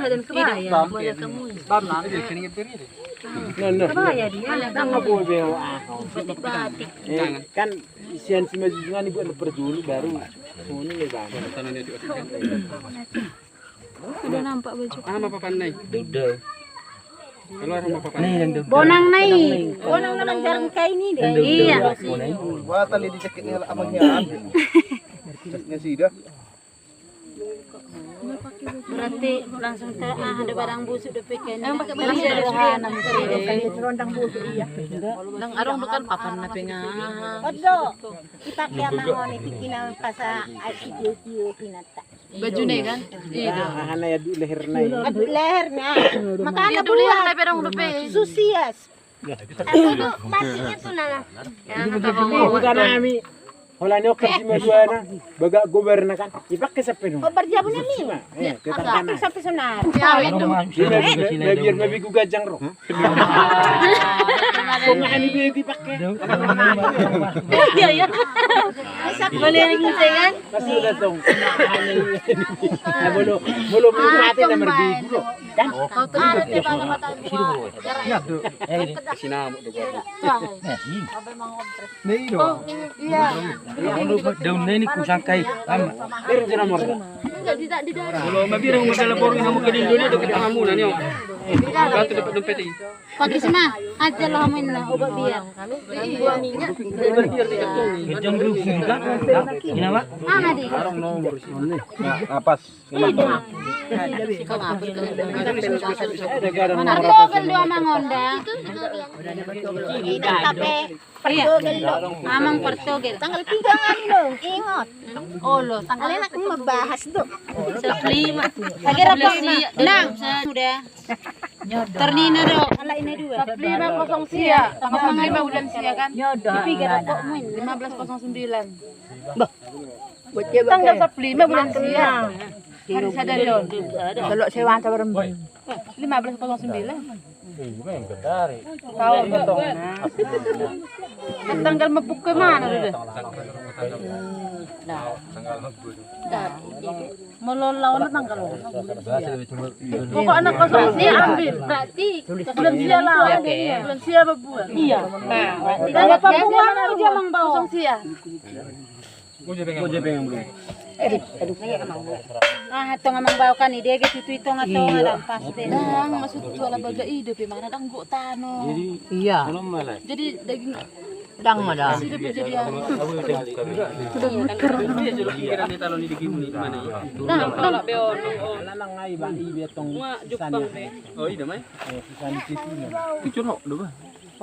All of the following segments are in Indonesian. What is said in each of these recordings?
dan kebaya. Boleh kamu. Kebaya dia. Nggak boleh Batik-batik. kan isian semajungan ibu ada dulu baru ini ya bang. Sudah nampak baju. Bonang naik. Bonang naman jarang kayak ini deh. Iya. Wah, tali di sakitnya abangnya ambil. Sakitnya sih dah. Berarti langsung ada barang busuk udah pekan. Pakai baju sederhana. Rondang busuk iya. Nang arong bukan papan na pinga. Odo, ipakai amang ni tikinang pasa ICQ pinata. Baju nih kan? Iya. Ana ya di leher na yun. At lehernya, makana Dulu yang buat na perang lupe. susias. Ano, batiknya to na. Bukan nami. Wala niyo kasi madua na. Baga goberna kan. Ipakai sa pino. O barjabo na mi. Tetangga na. Sa pesonar. Ya itu. Biar mabigo gajang ro. Kung ani di pakai. Iya ya. Boleh ring kan? Kasi udah tong. Bolo natin na marbigo. Kan? Ate baga mata. Sinamo do gua. Daun na ini kusang kay. Pero dyan mo. Kalau mabirang maglalabor nga mo kadin doon do kita mo na niyo. Gato dapat dompet eh. Pagi sana aja lah main lah obat biar. Buang minyak. Gajang dulu juga. Ginawa? Mana di? Apas. Pertogel dua mangondang. Tape. Iya. Amang pertogel. Tanggal 3 nga nilo. Ingot. Olo tanggal Alin akong mabahas do. sa 5. Lagi rapo nang sudah. Ternina do. Ala ini dua. 5 sia. Tanggal 5 bulan sia kan? Tiga rapo main. 1509. Tanggal 15 bulan sia. Hari sadar yon. Kalau sewa antar berembang. 1509. Tahu betul. Tanggal mabuk ke mana udah? Melolaw na tanggal. Pokok anak kosong sia ambil. Berarti bulan sia lah. Bulan sia berbulan. Iya. Tanggal pembuangan aja mang bawa. Kosong sia. Ah, ito nga mang bawa kan ide gitu itu nga to nga lang pasti. Dang maksud wala baga ide pe mana dang go tano. Iya. Jadi daging Dang mada. sudah jadi Pikiran ni talon ni di gimuni mana ya. Nah, beon. Alang nga iba ibetong Oh, iya may. Susan City na. Picture ho, do ba?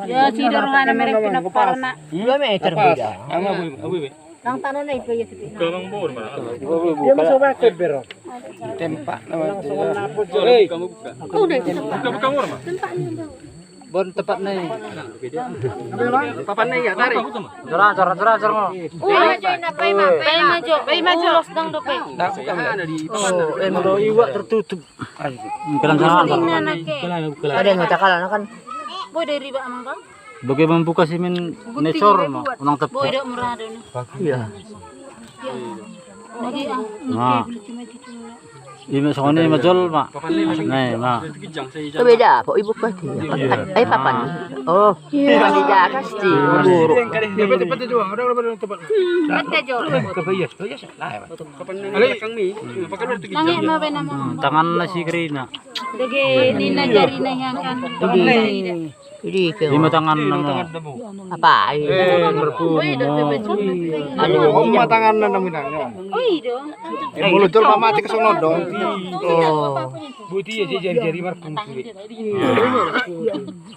Ya sidor nga na merek pinaparna. 2 meter beda. Ang abu. Nang tanong na ipo yung sipi. Dia masuk pakai bero. Tempa. Langsung napot. Hey, kamu buka. Udah Buka mo ma. Bon tepat na eh. Papan na ya, tarik. Jora mo. Pay maju los dang do pay. Ada di Oh, endo iwa tertutup. Ay, kalang Ada yang ngacakalan kan? Boy dari riba amang bang. Bagaimana buka simen nesor no, unang tepat. Boy dak murah do. Iya. Lagi Nah. Ima sa kanila majol ma. Nay, ma. Itu beda, kok ibu pasti. Papan. Oh, beda pasti. Tepat doang, ada tepat. Mata jol. Kapan na kang ni? Pakan mo tugi. Nangi ma na mo. Tangan na si Krina. Lagi nina jari na yang kan. Jadi ke Lima tangan na mo. apa? Merpu mo. Umma tangan na namin na. Uy do. Mulut tul mamati kesono dong. Oh, Buti ya jari-jari merpu.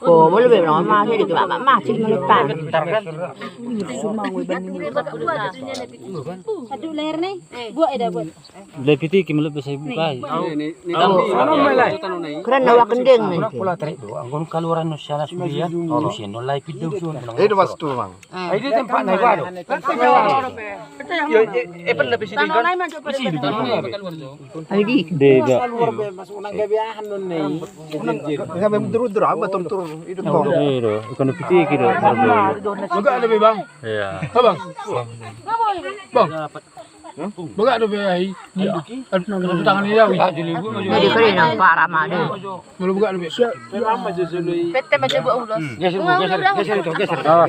oh, boleh berapa lama sih di bapak masih melepan. Aduh leher nih. Buat eda buat. Lepiti kimulot sa buka. Ni ano malay? Tanong na. Keren nawa kendeng nih. Pula tarik do. Ang kaluran no siya suya. Oh, siya no lai pido so. Eh, do wastu mang. Ay di tempat na iba do. Yo, pen lebih sini kan. Ay di. Dega. Masuk nang gabiahan nun eh. Kami dur-dur apa tur itu dong. Pero ikono piti kiro. Juga ada bang. Iya. Bang. Bang. Baga do be ai. Aduh tangan dia. Jadi kali nang para made. Malu baga do be. Mama jujului. Pete macam buat ulos. Geser itu, geser. Salah.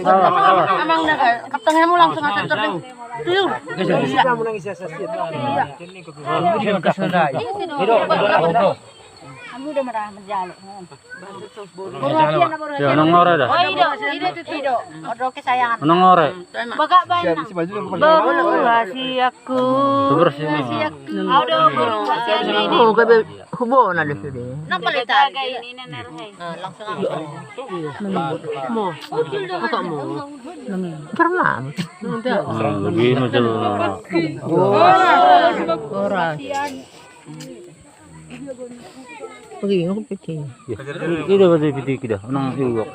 Amang naga, kaptengnya mo langsung atas terus. Tuyul. Bisa mo nang isa sa siyat. Kamu udah merah menjalo. Ya nang ngore dah. Oh, ido tido. Odo kesayangan. Nang ngore. Baga banyak. Bersih aku. Bersih ini. Audo bersih ini. Oh, kabe hubo na dito di. Nang palitan ini nenarhay. Langsung ako. Apa mo? Karena. Lebih macam. Ora. Pergi aku pergi. Ini betul betul kita. Nang iwak.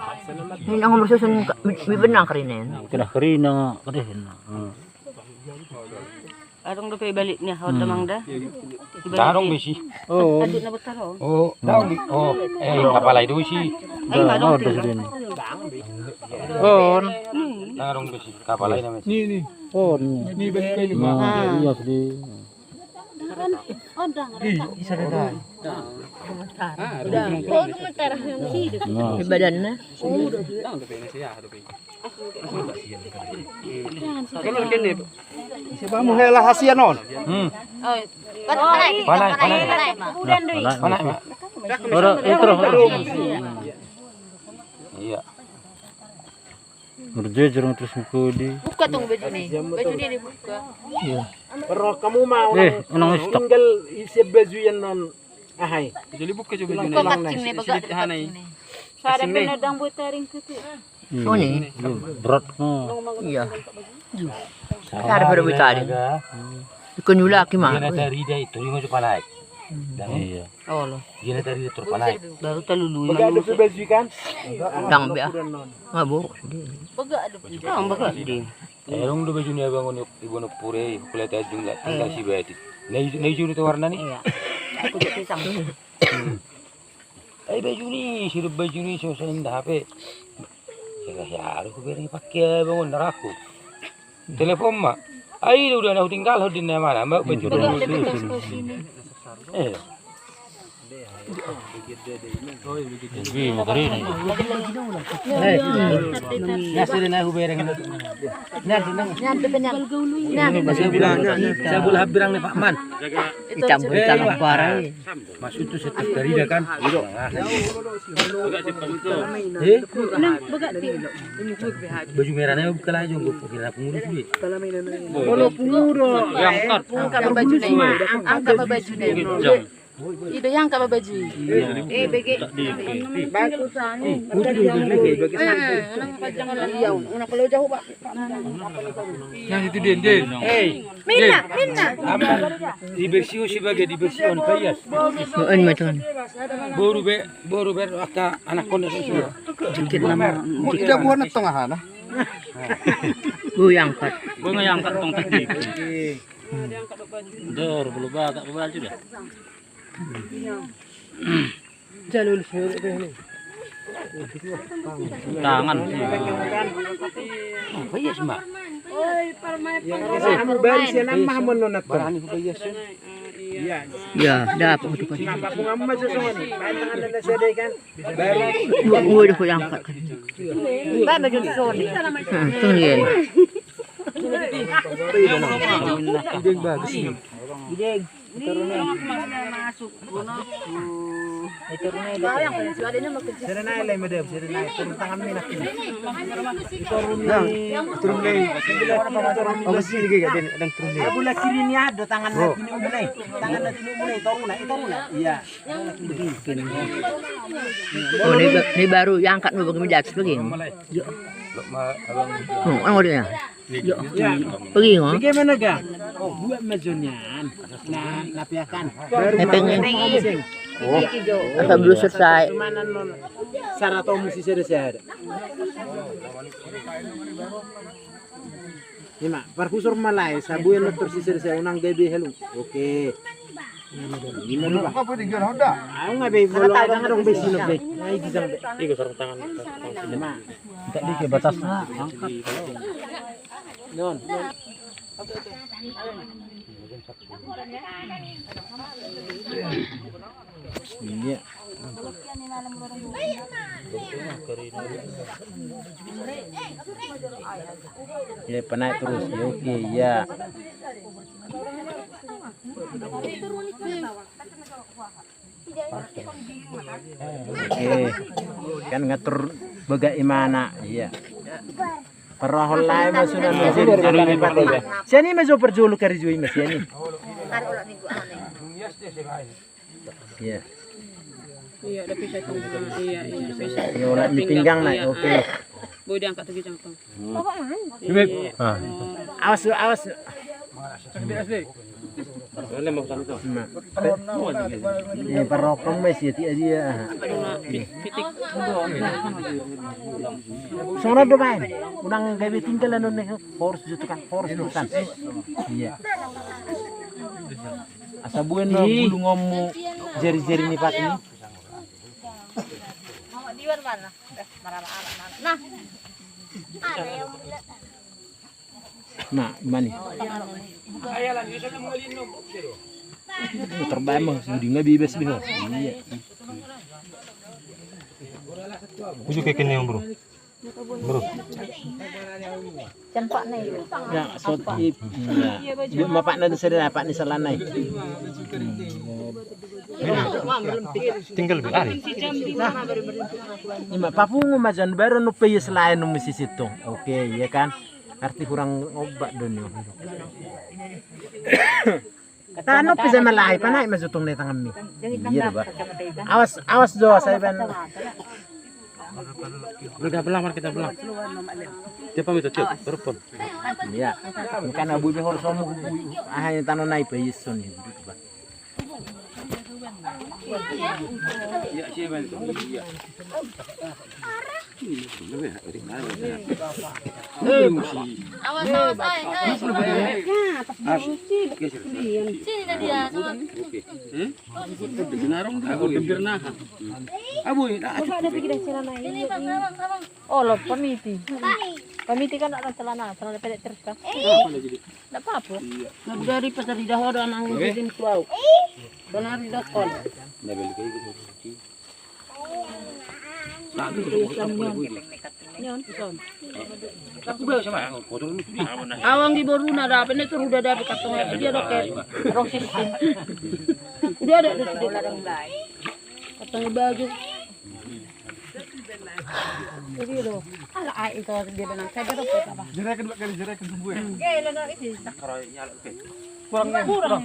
Ini ang umursusun bibenang karinen. Kena kerina, keren. Arong do balik niya, hot tamang da. Tarong besi. Oh, Adit na betaro. Oh, daw di. Oh, kapalay do si. dah ada sini. Oh, Tarong besi. Kapalay naman. Ni. oh, ni balik kayo. iya sedih. Isa na dai. Di badan na. Kalau kene. Siapa mo hela hasian non? Panay. Mana? Ora, itu. Iya. Berjejer terus mukudi. Buka tong baju ni. Baju ni dibuka. Pero kamu mau Unang stok. tinggal isi baju yan non. Ahay. Jadi buka coba Kau kacing ni baga. Sare pinadang butaring kutu. So ni. Berat mo. Iya. Sar baru bitari. Kunyula kima. dari dia itu lima panay. Iya. Oh lo. Dia dari itu panay. Baru taluluy. Baga do sa baju kan? Dang bia. Ngabo. Baga ada. Ang baga di. Erong do baju ni abang ibu no pure kulit aja jumlah tinggal si beti. Nei juri tu warna ni. Aku jadi sam. Ay baju ni, sirup baju ni susah indah apa? Saya harus beri pakai bangun naraku. Telepon mak. Ay udah nak tinggal di mana? Mak baju dulu. Jadi mau kering. Ya sudah nak bereng. Saya boleh habirang ni Pak Man. Icampur tanah parah. Maksud tu setiap dari dia kan. Baju merah ni bukan lagi jongkok. Kira pengurus ni. Kalau puro. Angkat baju ni. Angkat baju ni. Ido yang angkat baju. Bagi. Bagusan. Una kalau jauh pak. Yang itu den. Minna. Dibersih sebagai dibersih on payas. Noon macam. Baru ber aka anak kon itu. Dikit nama. Tidak buat na tengah na. Buyang kat. Gua ngangkat tong tadi. Dor, belum batak baju dah. Jalul sure ni. Tangan sih. Payas mak. Kamu bari siya na mahamon non at. Barani payas. Iya. Ya, dapat tu kan. Kenapa kung ang masusunod? Pantangan na siya day kan. Bari. Gua dah yang kat. Ba baju soni. Tu ni. Ideng bagus. Sira na ilay madam, sira na. Turun tangan mi nak. Turun lay. Oh masih lagi gak din, adang turun lay. Abula kiri niya do tangan natin umulay. Tangan natin umulay, turun na. Iya. Oh ni baru yang kat mo bagi midak begini. Oh, ano dia? Pergi ngah. Bagaimana ga? Oh, buat majonyan. Na napiakan. Baru Napeng. Asal belum selesai. Cumanan non sarato mo si sir. Lima, parkusur malay, sabuyan mo si sir unang gabi hello. Okay. Gimana ba? Apa di gana hoda? Ayo nga be, wala ka nga dong besi no be. Ay gisang be. Iko sarung tangan. Lima. Tak di batasnya. Angkat. Non. Iya. Ya penaik terus. Ya, oke, ya. Oke. Kan ngatur bagaimana? Iya. Peroleh masuk na Sini masuk perjulu kari jui mas yani. Iya. Iya, udah bisa itu. Iya, bisa. Ya ulah mi pinggang naik. Oke. Boleh diangkat lagi jangkau. Awas. Ini perokong mes ya dia. Soalnya do main. Unang gawe tinggal anu nih force jutu kan force jutan. Iya. Asa buen bulu ngomu jari-jari nih Pak ini. Nah, mani. Terbang mah, sudah nggak bebas bingung. Iya. Ujuk kayak gini bro. Campak nih. Ya, sotip. Ya, mapak nanti sedang apa nih selanai. Tinggal berlari. Ima papungu majan baru nu peye selain nu misi situ. Oke, ya kan? Arti kurang obat dunia. Tano bisa malai panai masutong na tangan mi. Iya ba. Awas do saya ben. Kita belang. Dia pamit tuh, berpon. Iya. Bukan abu behor somo ahay tano nai pe yeson ni. Iya, siapa itu? Iya. Oh, lo pamiti. Pamiti kan ada celana pendek terus kan? Enggak apa-apa. Nah, dari pasar di dahulu anak ngidin suau. Benar di dakon. Awang di Boruna ada apa nih tuh udah ada katong dia ada kayak rong sistem. Udah ada di katong baju. Jadi lo, ala ai itu dia benang saya ada apa? Jerakan sembuh ya. Kurang.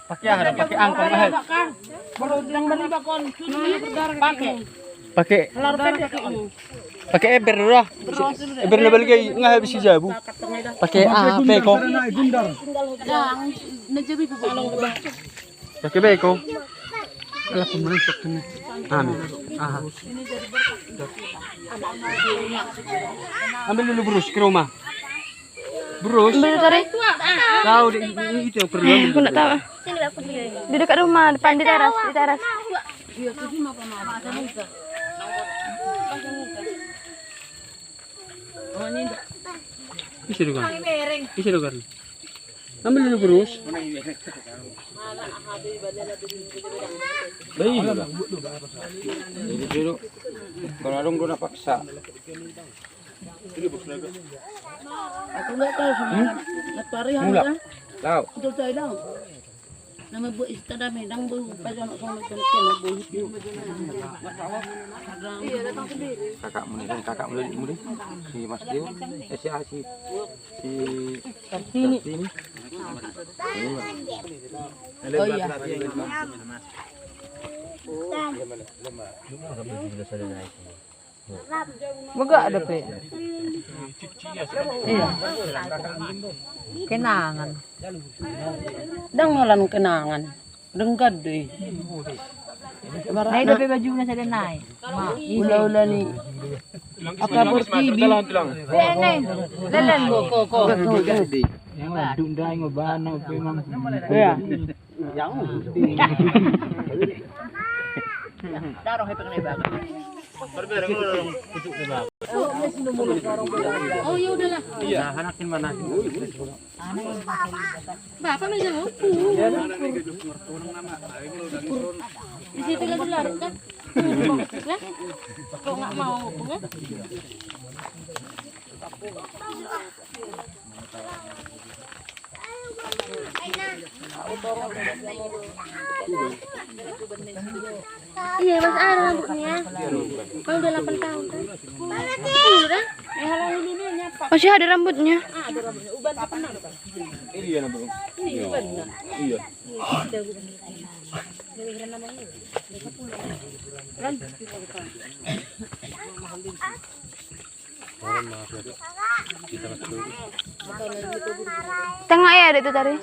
Pakai angkong lah. Baru yang beli bakon, Pakai eber dah. Eber na balik nggak habis jabu. Pakai beko. Pakai beko. Alah pemain ini. Ambil dulu brus ke rumah. Brus. Ambil tadi. Tahu itu yang perlu. Aku enggak tahu. Di dekat rumah, depan di teras, Isi dogan. Ambil dulu brus. Bayi juga. Jadi dulu kalau orang udah paksa. Aku enggak tahu sebenarnya. Lapari harga. Tahu. Betul saya tahu. Nama bu istada medang bu pajon sama kena bu. Iya datang sendiri. Kakak mulai si Mas Dio, si Kartini. Oh iya. Baga ada pe. Iya. Kenangan. Dang malan kenangan. Denggad deh. Naik tapi baju na sa naik. Ula-ula ni. Apa TV? Bene. Dalan ko. Yang dunda yang bana memang. Ya. Yang Daro hay pengen bago. berbeda Oh ya udahlah. Iya, hanakin mana? Bapak meja mau. Di situ lagi larut kan? Lah? Kok nggak mau kan? Iya, Mas ada rambutnya. Bang udah 8 tahun kan? Udah. Halangi dulu nyapa. Masih ada rambutnya. Ada rambutnya. Uban apa nang? Iya na bro. Ini uban. Iya. Tengah ya ada itu tadi.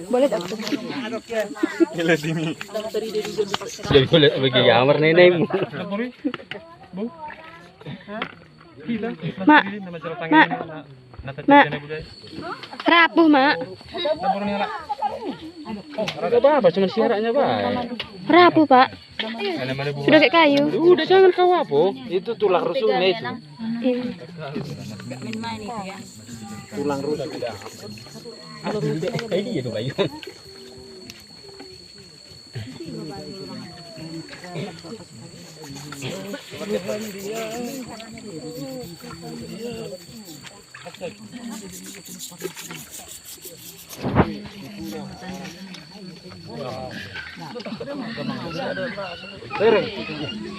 Boleh tak? Jadi boleh bagi gambar nenekmu. Mak. Mak. Mak. Rapuh, Mak. Enggak apa-apa, cuma siarannya, Pak. Rapuh, Pak. Sudah kayak kayu. Udah jangan kau apa? Itu tulang rusuknya itu. Tulang rusuk tidak. Iya tuh kayu.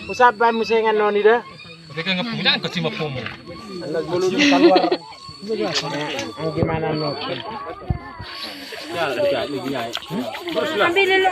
Usap ba mo siya nga dah? Tapi kan ngepunya ke Cimapomo. Anak bulu keluar. Ang gimana no? Ambil dulu